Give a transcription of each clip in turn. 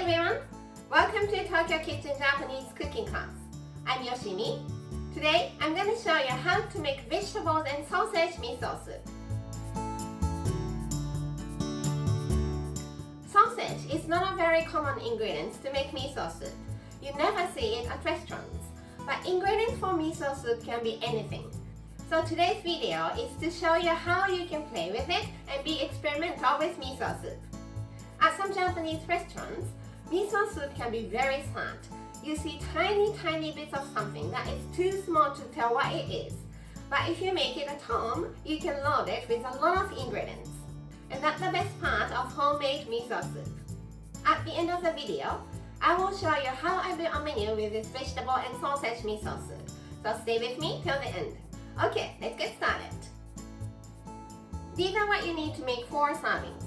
everyone! Welcome to Tokyo Kitchen Japanese cooking class. I'm Yoshimi. Today I'm going to show you how to make vegetables and sausage miso soup. Sausage is not a very common ingredient to make miso soup. You never see it at restaurants. But ingredients for miso soup can be anything. So today's video is to show you how you can play with it and be experimental with miso soup. At some Japanese restaurants, miso soup can be very sad. You see tiny bits of something that is too small to tell what it is. But if you make it at home, you can load it with a lot of ingredients. And that's the best part of homemade miso soup. At the end of the video, I will show you how I built a menu with this vegetable and sausage miso soup. So stay with me till the end. Okay, let's get started. These are what you need to make 4 servings.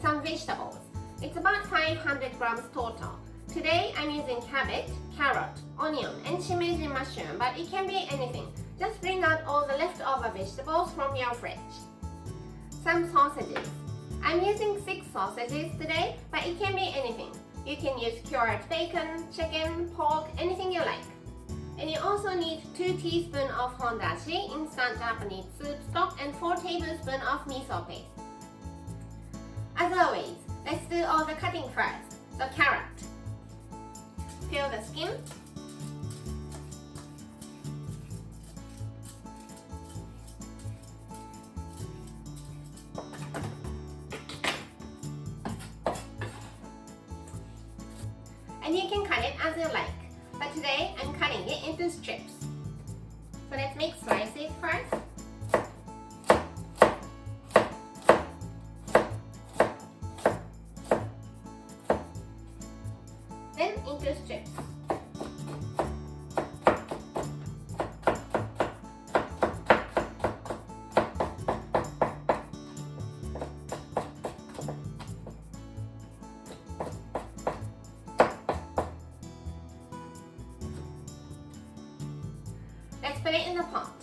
Some vegetables. It's about 500 grams total. Today I'm using cabbage, carrot, onion, and shimeji mushroom, but it can be anything. Just bring out all the leftover vegetables from your fridge. Some sausages. I'm using 6 sausages today, but it can be anything. You can use cured bacon, chicken, pork, anything you like. And you also need 2 teaspoons of hondashi, instant Japanese soup stock, and 4 tablespoons of miso paste. As always, let's do all the cutting first. So carrot. Peel the skin. And you can cut it as you like. But today I'm cutting it into strips. So let's make slices first. Then into strips. Let's put it in the pot.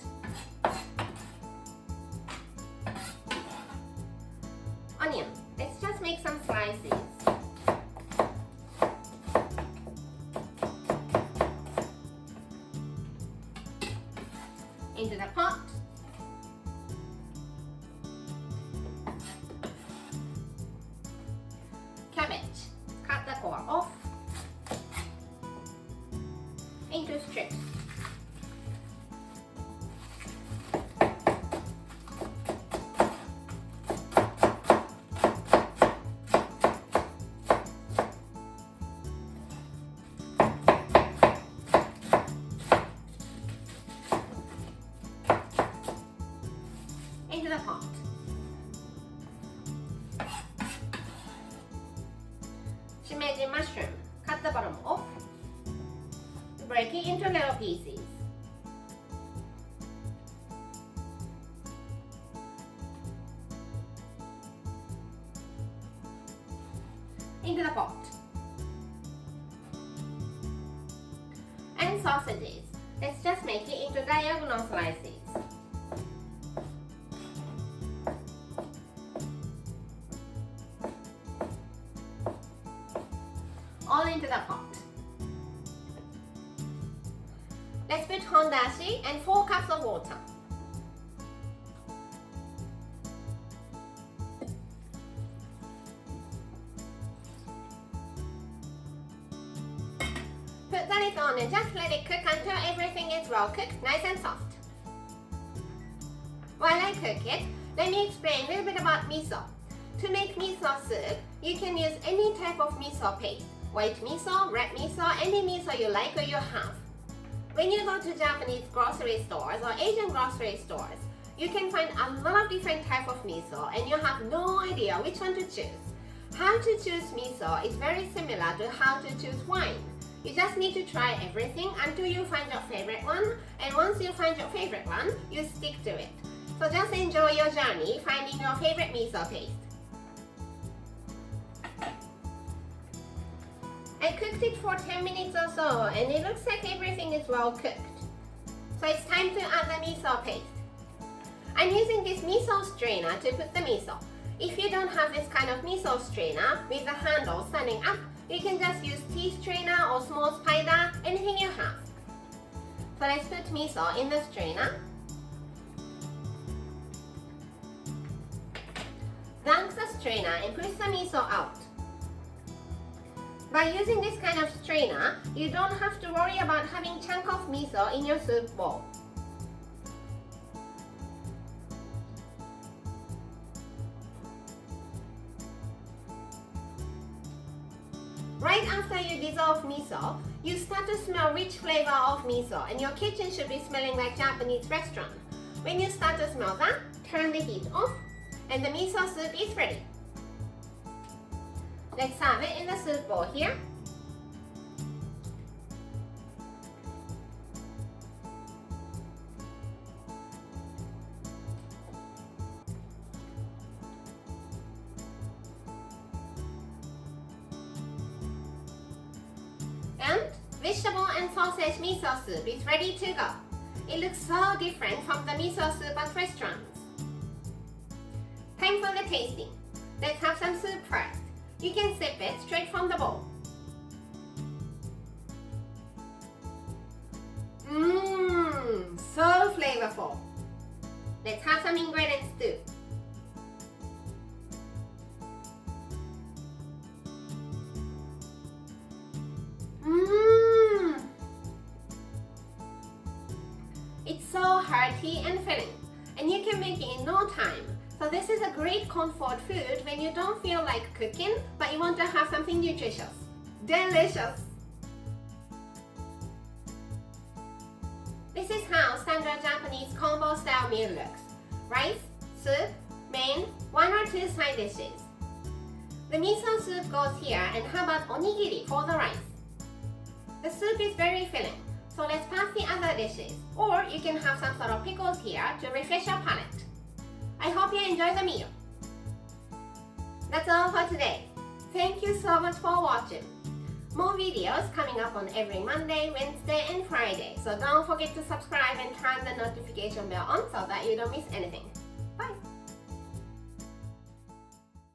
Onion. Let's just make some slices. Into the pot. Cabbage. Cut the core off. Into strips. Into the pot. Shimeji mushroom. Cut the bottom off. Break it into little pieces. Into the pot. And sausages. Let's just make it into diagonal slices. All into the pot. Let's put hondashi and 4 cups of water. Put the lid on and just let it cook until everything is well cooked, nice and soft. While I cook it, let me explain a little bit about miso. To make miso soup, you can use any type of miso paste. White miso, red miso, any miso you like or you have. When you go to Japanese grocery stores or Asian grocery stores, you can find a lot of different types of miso and you have no idea which one to choose. How to choose miso is very similar to how to choose wine. You just need to try everything until you find your favorite one, and once you find your favorite one, you stick to it. So just enjoy your journey finding your favorite miso paste. I cooked it for 10 minutes or so and it looks like everything is well cooked. So it's time to add the miso paste. I'm using this miso strainer to put the miso. If you don't have this kind of miso strainer with the handle standing up, You can just use tea strainer or small spider, anything you have. So let's put miso in the strainer. Dunk the strainer and push the miso out. By using this kind of strainer, you don't have to worry about having chunk of miso in your soup bowl. Right after you dissolve miso, you start to smell rich flavor of miso and your kitchen should be smelling like Japanese restaurant. When you start to smell that, turn the heat off and the miso soup is ready. Let's serve it in the soup bowl here. And vegetable and sausage miso soup is ready to go. It looks so different from the miso soup at restaurants. Time for the tasting. Let's have some soup first. You can sip it straight from the bowl. So flavorful. Let's have some ingredients too. It's so hearty and filling, and you can make it in no time. So this is a great comfort food when you don't feel like cooking, but you want to have something nutritious. Delicious! This is how standard Japanese combo style meal looks. Rice, soup, main, 1 or 2 side dishes. The miso soup goes here, and how about onigiri for the rice? The soup is very filling, so let's pass the other dishes. Or you can have some sort of pickles here to refresh your palate. I hope you enjoy the meal. That's all for today. Thank you so much for watching. More videos coming up on every Monday, Wednesday, and Friday. So don't forget to subscribe and turn the notification bell on so that you don't miss anything. Bye!